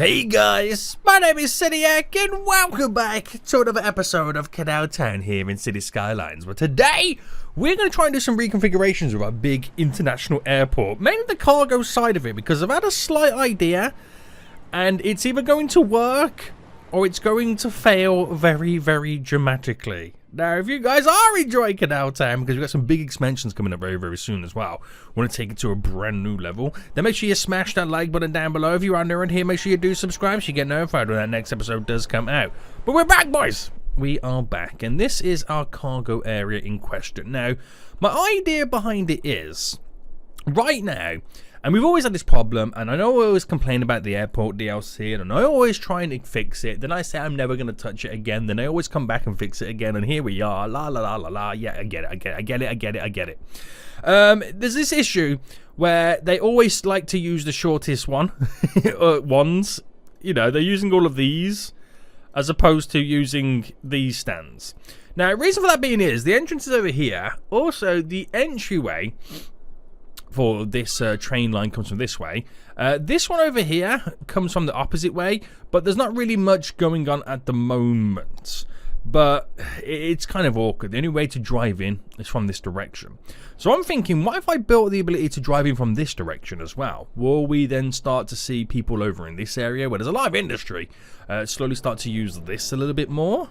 Hey guys, my name is Cidiac and welcome back to another episode of CanalTown here in City Skylines. But today, we're going to try and do some reconfigurations of our big international airport, mainly the cargo side of it, because I've had a slight idea and it's either going to work or it's going to fail very, very dramatically. Now, if you guys are enjoying CanalTown, because we've got some big expansions coming up very, very soon as well, want to take it to a brand new level, then make sure you smash that like button down below. If you are new in here, make sure you do subscribe so you get notified when that next episode does come out. But we're back, boys! We are back, and this is our cargo area in question. Now, my idea behind it is, right now, and we've always had this problem, and I know I always complain about the airport DLC, and I always try and fix it, then I say I'm never going to touch it again, then I always come back and fix it again, and here we are, la la la la la, yeah, I get it. There's this issue where they always like to use the shortest ones, you know, they're using all of these, as opposed to using these stands. Now, the reason for that being is, the entrance is over here, also the entryway for this train line comes from this way. This one over here comes from the opposite way, but there's not really much going on at the moment. But it's kind of awkward. The only way to drive in is from this direction. So I'm thinking, what if I built the ability to drive in from this direction as well? Will we then start to see people over in this area where there's a lot of industry slowly start to use this a little bit more?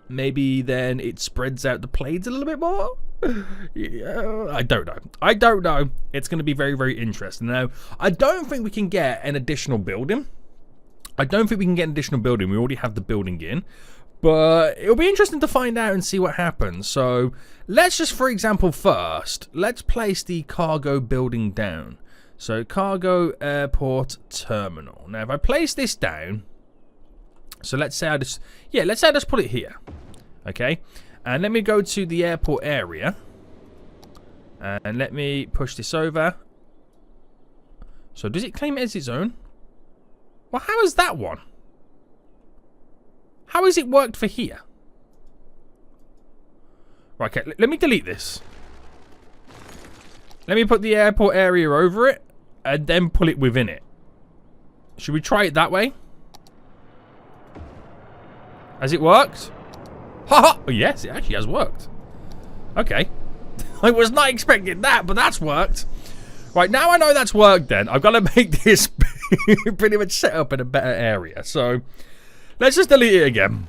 Maybe then it spreads out the planes a little bit more? Yeah, I don't know. It's going to be very, very interesting. Now, I don't think we can get an additional building. We already have the building in. But it'll be interesting to find out and see what happens. So, let's just, for example, first, let's place the cargo building down. So, cargo airport terminal. Now, if I place this down, so let's say I just put it here. Okay? And let me go to the airport area. And let me push this over. So does it claim it as its own? Well, how is that one? How has it worked for here? Right, okay, let me delete this. Let me put the airport area over it. And then pull it within it. Should we try it that way? Has it worked? Haha! Oh, yes, it actually has worked. Okay. I was not expecting that, but that's worked. Right, now I know that's worked then. I've got to make this pretty much set up in a better area. So, let's just delete it again.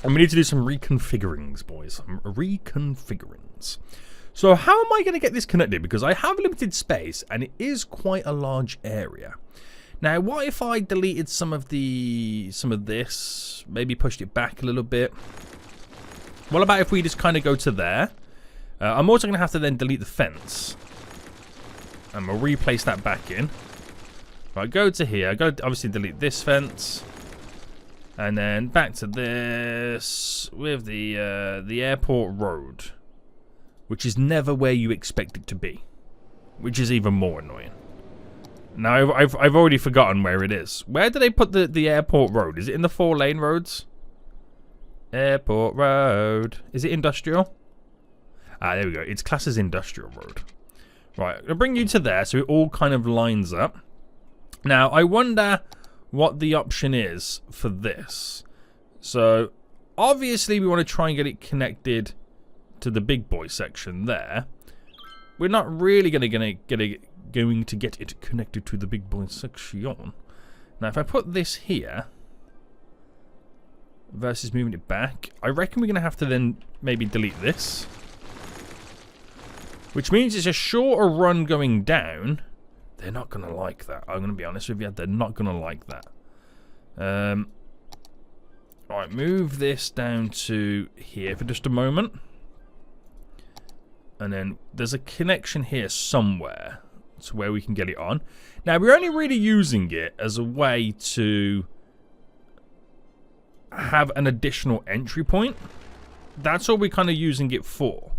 And we need to do some reconfigurings, boys. Some reconfigurings. So, how am I going to get this connected? Because I have limited space, and it is quite a large area. Now, what if I deleted some of this, maybe pushed it back a little bit? What about if we just kind of go to there? I'm also going to have to then delete the fence. And we'll replace that back in. Right, go to here. I've got to obviously delete this fence. And then back to this with the airport road. Which is never where you expect it to be. Which is even more annoying. Now, I've already forgotten where it is. Where do they put the airport road? Is it in the 4-lane roads? Airport road. Is it industrial? Ah, there we go. It's classed as industrial road. Right, I'll bring you to there so it all kind of lines up. Now, I wonder what the option is for this. So, obviously we want to try and get it connected to the big boy section there. We're not really going to get it connected to the big boy section. Now, if I put this here versus moving it back, I reckon we're going to have to then maybe delete this. Which means it's a shorter run going down. They're not going to like that. I'm going to be honest with you. They're not going to like that. Alright, move this down to here for just a moment. And then there's a connection here somewhere to where we can get it on. Now, we're only really using it as a way to have an additional entry point. That's all we're kind of using it for.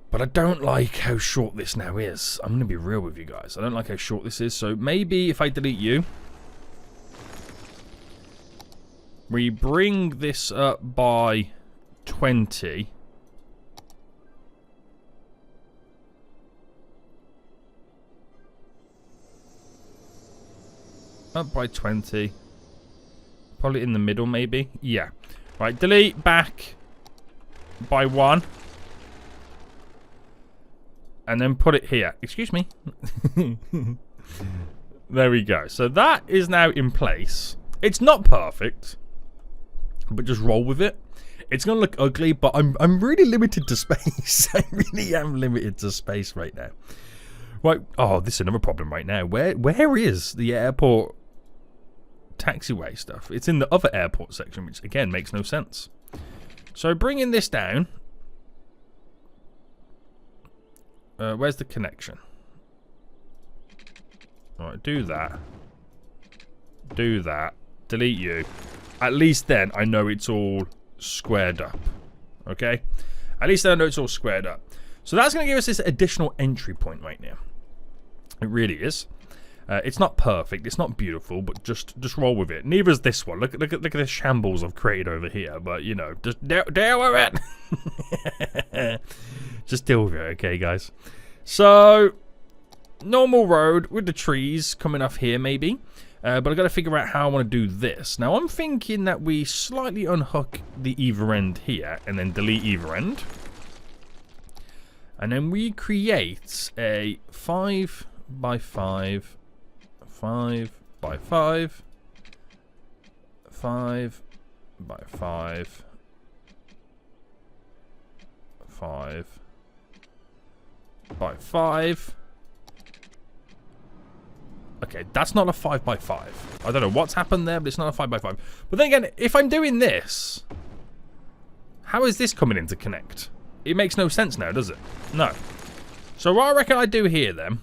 But I don't like how short this now is. I'm going to be real with you guys. I don't like how short this is. So maybe if I delete you, we bring this up by 20. Up by 20. Probably in the middle, maybe. Yeah. Right, delete back by 1. And then put it here. Excuse me. There we go. So that is now in place. It's not perfect, but just roll with it. It's going to look ugly, but I'm really limited to space. I really am limited to space right now. Right. Oh, this is another problem right now. Where is the airport taxiway stuff? It's in the other airport section, which again makes no sense. So bringing this down. Where's the connection? Alright, do that. Do that. Delete you. At least then I know it's all squared up. Okay? At least then I know it's all squared up. So that's going to give us this additional entry point right now. It really is. It's not perfect. It's not beautiful, but just roll with it. Neither is this one. Look at the shambles I've created over here. But, you know, just deal with it. Just deal with it, okay, guys? So, normal road with the trees coming off here, maybe. But I've got to figure out how I want to do this. Now, I'm thinking that we slightly unhook the either end here and then delete either end. And then we create a 5 by 5, 5 by 5, 5 by 5, 5 by 5. Okay, that's not a 5 by 5. I don't know what's happened there, but it's not a 5 by 5. But then again, if I'm doing this, how is this coming in to connect? It makes no sense now, does it? No. So what I reckon I do here then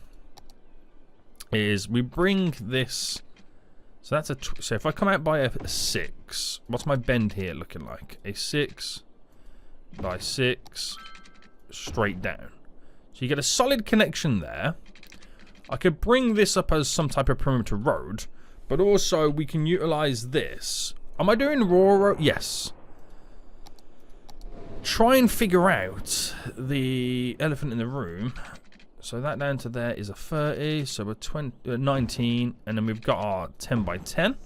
is we bring this. So that's a. So if I come out by a 6, what's my bend here looking like? A 6 by 6 straight down. So you get a solid connection there. I could bring this up as some type of perimeter road, but also we can utilize this. Am I doing raw road? Yes. Try and figure out the elephant in the room. So that down to there is a 30, so we're 19, and then we've got our 10 by 10.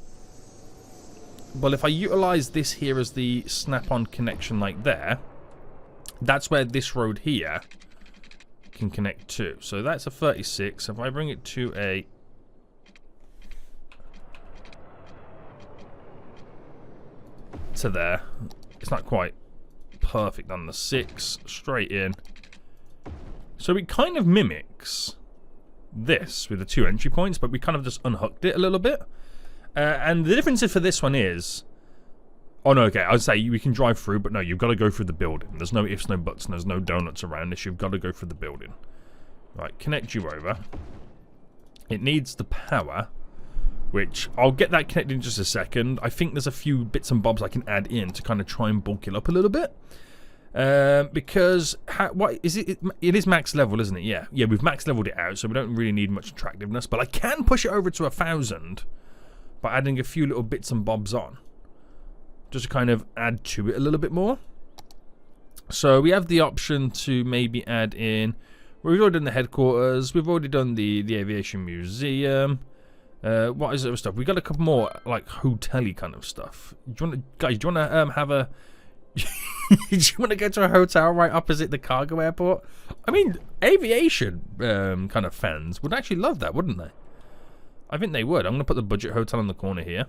Well, if I utilize this here as the snap-on connection like there, that's where this road here can connect to. So that's a 36. If I bring it to a there, it's not quite perfect on the 6 straight in. So it kind of mimics this with the 2 entry points, but we kind of just unhooked it a little bit. And the difference for this one is, oh no, okay, I'd say we can drive through, but no, you've got to go through the building. There's no ifs, no buts, and there's no donuts around this. You've got to go through the building. Right, connect you over. It needs the power, which I'll get that connected in just a second. I think there's a few bits and bobs I can add in to kind of try and bulk it up a little bit. Because what is it? It is max level, isn't it? Yeah, we've max leveled it out, so we don't really need much attractiveness. But I can push it over to 1,000 by adding a few little bits and bobs on, just to kind of add to it a little bit more. So we have the option to maybe add in. We've already done the headquarters. We've already done the aviation museum. What is other stuff? We got a couple more like hotel-y kind of stuff. Do you want to, guys? Do you want to have a? Do you want to go to a hotel right opposite the cargo airport? I mean, aviation kind of fans would actually love that, wouldn't they? I think they would. I'm going to put the budget hotel on the corner here.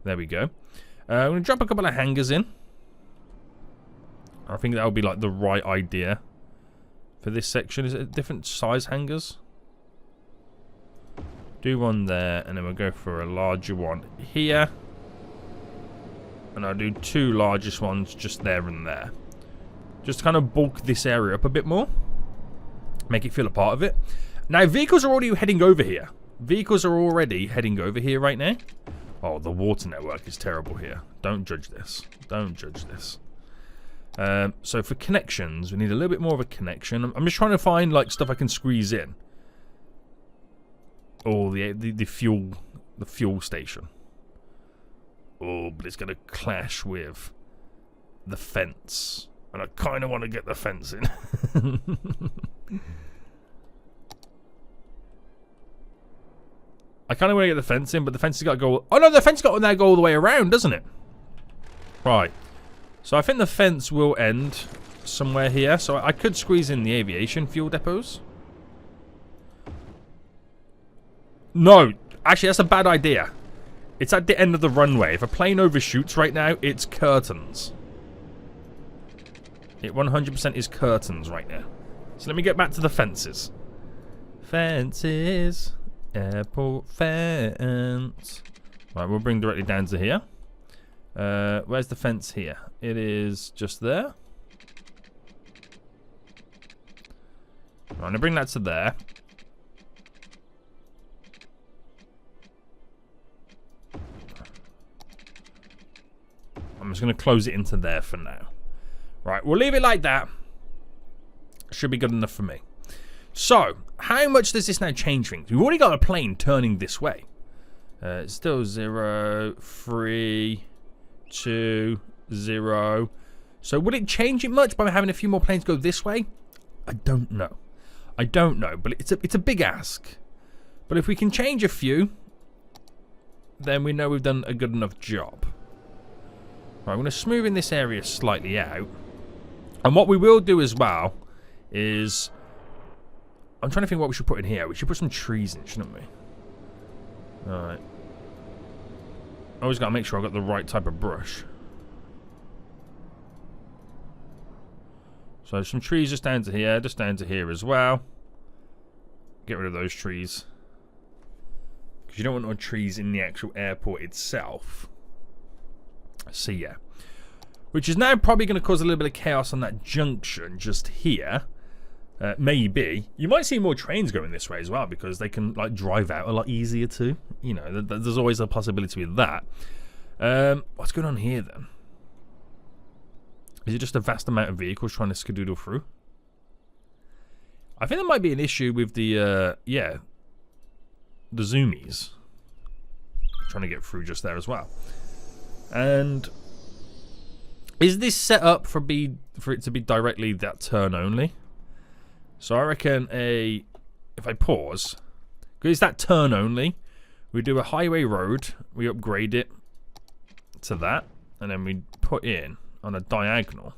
There we go. I'm going to drop a couple of hangars in. I think that would be like the right idea for this section. Is it different size hangars? Do one there, and then we'll go for a larger one here. And I'll do 2 largest ones just there and there. Just to kind of bulk this area up a bit more. Make it feel a part of it. Now, vehicles are already heading over here. Vehicles are already heading over here right now. Oh, the water network is terrible here. Don't judge this. Don't judge this. So for connections, we need a little bit more of a connection. I'm just trying to find like stuff I can squeeze in. Oh, the fuel station. Oh, but it's going to clash with the fence. And I kind of want to get the fence in. I kind of want to get the fence in, but the fence has got to go... Oh, no, the fence got to go all the way around, doesn't it? Right. So I think the fence will end somewhere here. So I could squeeze in the aviation fuel depots. No. Actually, that's a bad idea. It's at the end of the runway. If a plane overshoots right now, it's curtains. It 100% is curtains right now. So let me get back to the fences. Fences. Airport fence. Right, we'll bring directly down to here. Where's the fence here? It is just there. Right, I'm going to bring that to there. I'm just going to close it into there for now. Right, we'll leave it like that. Should be good enough for me. So, how much does this now change things? We've already got a plane turning this way. It's still 0, 3, 2, 0. So, would it change it much by having a few more planes go this way? I don't know. I don't know, but it's a big ask. But if we can change a few, then we know we've done a good enough job. Right, I'm going to smooth in this area slightly out. And what we will do as well is... I'm trying to think what we should put in here. We should put some trees in, shouldn't we? Alright. Always got to make sure I've got the right type of brush. So some trees just down to here as well. Get rid of those trees. Because you don't want no trees in the actual airport itself. So yeah. Which is now probably going to cause a little bit of chaos on that junction just here. Maybe. You might see more trains going this way as well because they can like drive out a lot easier too. You know, there's always a possibility with that. What's going on here then? Is it just a vast amount of vehicles trying to skedoodle through? I think there might be an issue with the, the zoomies. Trying to get through just there as well. And is this set up for it to be directly that turn only? So I reckon if I pause, because it's that turn only, we do a highway road, we upgrade it to that, and then we put in on a diagonal,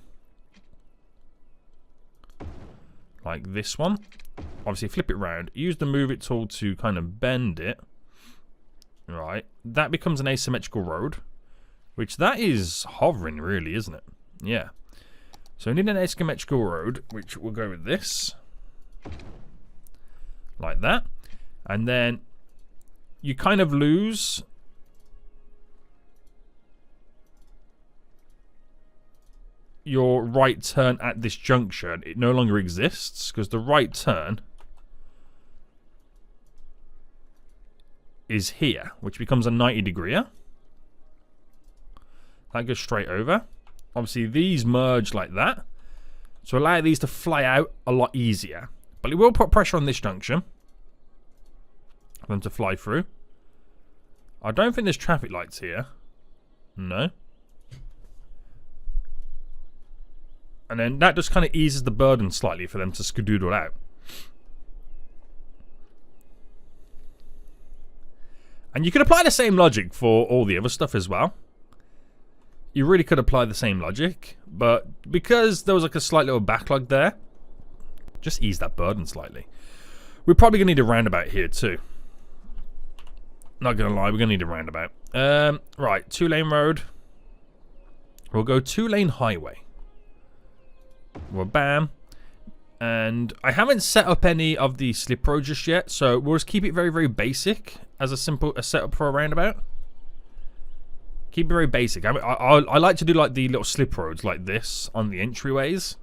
like this one. Obviously flip it round, use the move it tool to kind of bend it. Right, that becomes an asymmetrical road, which that is hovering really, isn't it? Yeah. So we need an asymmetrical road, which will go with this. Like that. And then you kind of lose your right turn at this junction. It no longer exists because the right turn is here, which becomes a 90-degree. That goes straight over. Obviously these merge like that, so allow these to fly out a lot easier. But it will put pressure on this junction for them to fly through. I don't think there's traffic lights here. No. And then that just kind of eases the burden slightly for them to skedoodle out. And you could apply the same logic for all the other stuff as well. You really could apply the same logic, but because there was like a slight little backlog there, just ease that burden slightly. We're probably going to need a roundabout here too. Not going to lie, we're going to need a roundabout. Right, 2-lane road. We'll go 2-lane highway. Well, bam. And I haven't set up any of the slip roads just yet, so we'll just keep it very, very basic as a setup for a roundabout. Keep it very basic. I like to do like the little slip roads like this on the entryways.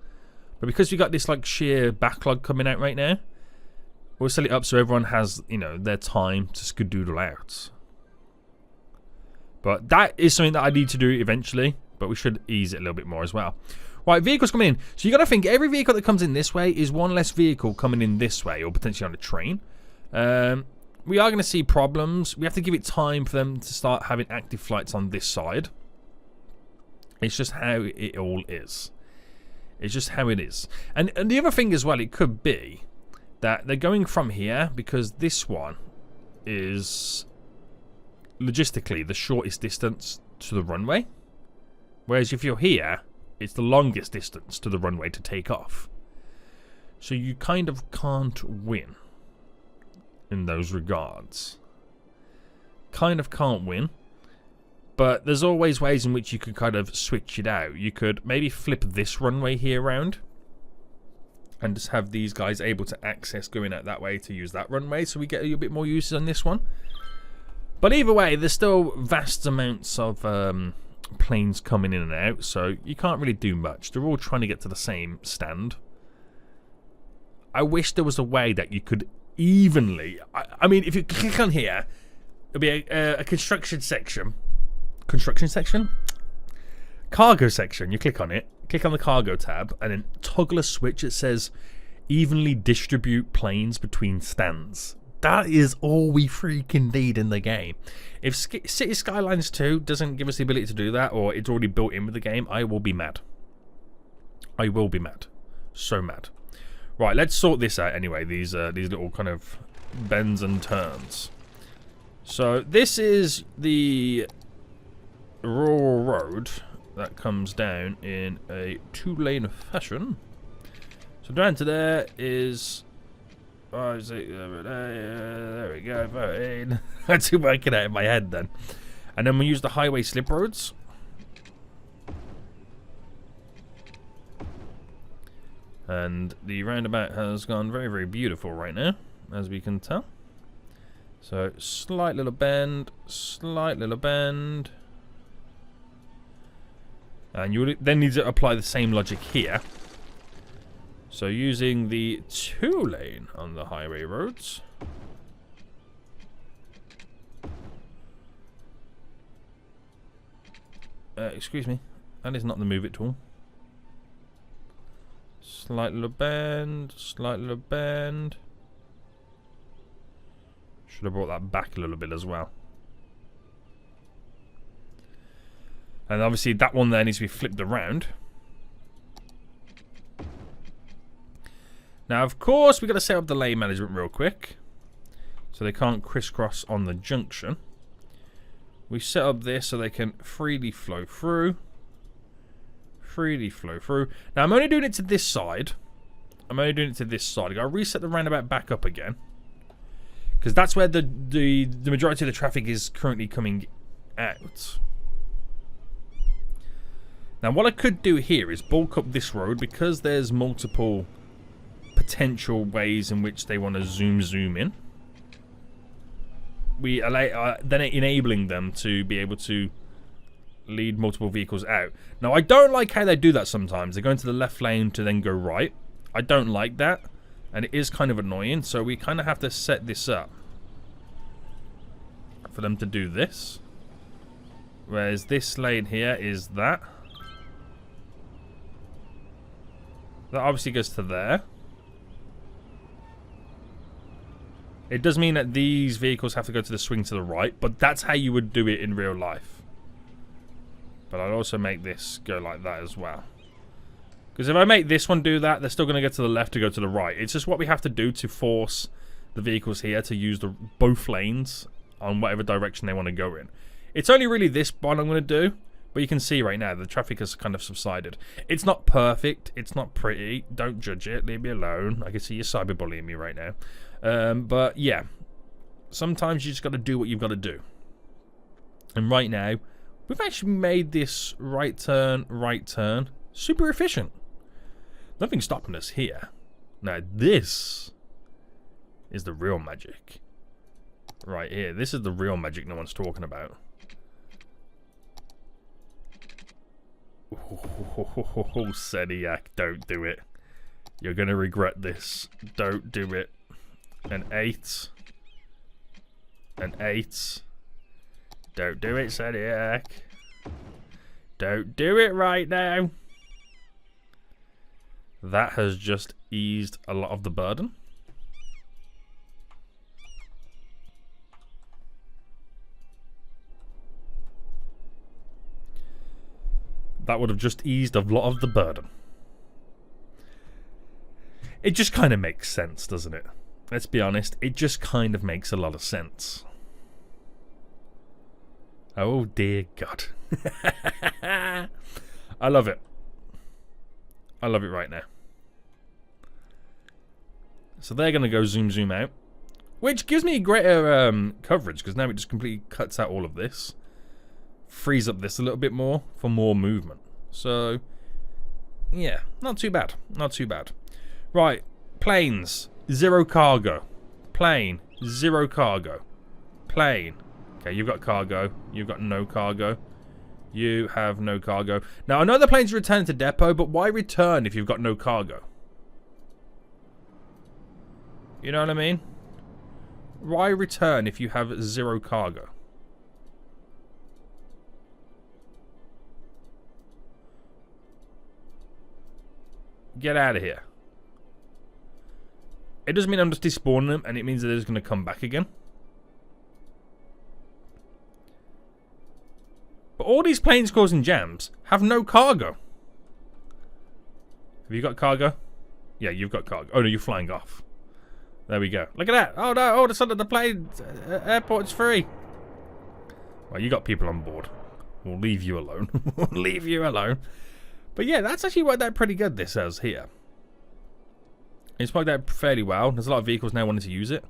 But because we got this like sheer backlog coming out right now, we'll set it up so everyone has, you know, their time to skedoodle out. But that is something that I need to do eventually, but we should ease it a little bit more as well. Right, vehicles coming in. So you got to think every vehicle that comes in this way is one less vehicle coming in this way, or potentially on a train. We are going to see problems. We have to give it time for them to start having active flights on this side. It's just how it all is. It's just how it is. And the other thing as well, it could be that they're going from here because this one is logistically the shortest distance to the runway. Whereas if you're here, it's the longest distance to the runway to take off. So you kind of can't win in those regards. Kind of can't win. But there's always ways in which you could kind of switch it out. You could maybe flip this runway here around and just have these guys able to access going out that way to use that runway, so we get a little bit more use on this one. But either way, there's still vast amounts of planes coming in and out, so you can't really do much. They're all trying to get to the same stand. I wish there was a way that you could evenly... I mean, if you click on here, there'll be a construction section. Construction section? Cargo section. You click on it, click on the cargo tab, and then toggle a switch that says evenly distribute planes between stands. That is all we freaking need in the game. If City Skylines 2 doesn't give us the ability to do that, or it's already built in with the game, I will be mad. I will be mad. So mad. Right, let's sort this out anyway, these little kind of bends and turns. So this is the rural road that comes down in a 2-lane fashion. So down to there is... Oh, there we go, 13. I had to work it out in my head then. And then we use the highway slip roads. And the roundabout has gone very, very beautiful right now, as we can tell. So, slight little bend, slight little bend. And you then need to apply the same logic here. So, using the 2-lane on the highway roads. Excuse me, that is not the move it tool. Slight little bend, slight little bend. Should have brought that back a little bit as well. And obviously that one there needs to be flipped around. Now of course we've got to set up the lane management real quick, so they can't crisscross on the junction. We set up this so they can freely flow through. Freely flow through. Now I'm only doing it to this side. I'm only doing it to this side. I've got to reset the roundabout back up again, because that's where the majority of the traffic is currently coming out. Now what I could do here is bulk up this road, because there's multiple potential ways in which they want to zoom in. We allow, then enabling them to be able to lead multiple vehicles out. Now I don't like how they do that sometimes. They go into the left lane to then go right. I don't like that, and it is kind of annoying, so we kind of have to set this up for them to do this. Whereas this lane here is that. That obviously goes to there. It does mean that these vehicles have to go to the swing to the right, but that's how you would do it in real life. But I'll also make this go like that as well. Because if I make this one do that, they're still going to get to the left to go to the right. It's just what we have to do to force the vehicles here to use both lanes on whatever direction they want to go in. It's only really this one I'm going to do, but you can see right now the traffic has kind of subsided. It's not perfect. It's not pretty. Don't judge it. Leave me alone. I can see you cyberbullying me right now. But yeah, sometimes you just got to do what you've got to do. And right now, we've actually made this right turn super efficient. Nothing's stopping us here. Now this is the real magic. Right here. This is the real magic no one's talking about. Oh, Seniac, don't do it. You're going to regret this. Don't do it. An 8. An 8. Don't do it, Seniac. Don't do it right now. That has just eased a lot of the burden. That would have just eased a lot of the burden. It just kind of makes sense, doesn't it? Let's be honest, it just kind of makes a lot of sense. Oh dear God. I love it. I love it right now. So they're going to go zoom out. Which gives me greater coverage, because now it just completely cuts out all of this. Frees up this a little bit more for more movement. So, yeah, not too bad. Not too bad. Right, planes, 0 cargo. Plane, 0 cargo. Plane. Okay, you've got cargo. You've got no cargo. You have no cargo. Now, I know the planes return to depot, but why return if you've got no cargo? You know what I mean? Why return if you have 0 cargo? Get out of here. It doesn't mean I'm just despawning them, and it means that they're just going to come back again. But all these planes causing jams have no cargo. Have you got cargo? Yeah, you've got cargo. Oh no, you're flying off. There we go. Look at that. Oh no, all of a sudden the plane airport's free. Well, you got people on board. We'll leave you alone. We'll leave you alone. But yeah, that's actually worked out pretty good, this says here. It's worked out fairly well. There's a lot of vehicles now wanting to use it.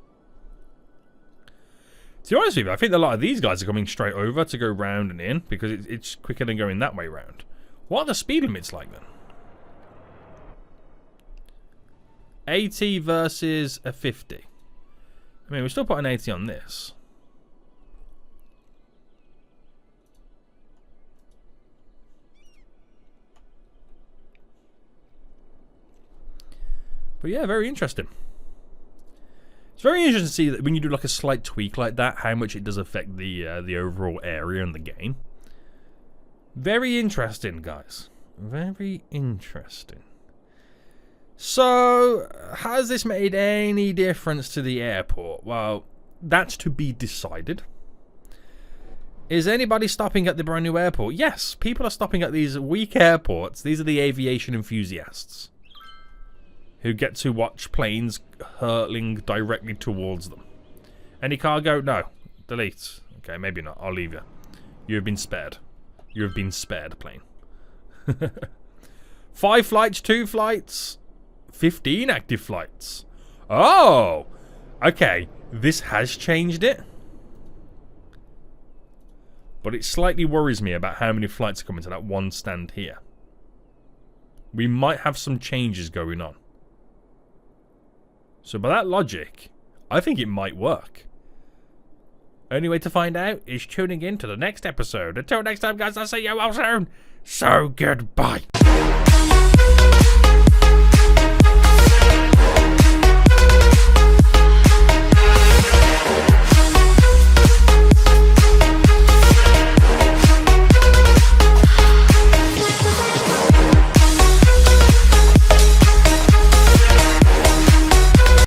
To be honest with you, I think a lot of these guys are coming straight over to go round and in, because it's quicker than going that way round. What are the speed limits like then? 80 versus a 50. I mean, we're still putting 80 on this. But yeah, very interesting. It's very interesting to see that when you do like a slight tweak like that, how much it does affect the overall area in the game. Very interesting, guys. Very interesting. So, has this made any difference to the airport? Well, that's to be decided. Is anybody stopping at the brand new airport? Yes, people are stopping at these weak airports. These are the aviation enthusiasts who get to watch planes hurtling directly towards them. Any cargo? No. Delete. Okay, maybe not. I'll leave you. You have been spared. You have been spared, plane. 5 flights, 2 flights, 15 active flights. Oh! Okay, this has changed it. But it slightly worries me about how many flights are coming to that one stand here. We might have some changes going on. So by that logic, I think it might work. Only way to find out is tuning in to the next episode. Until next time, guys, I'll see you all soon. So goodbye.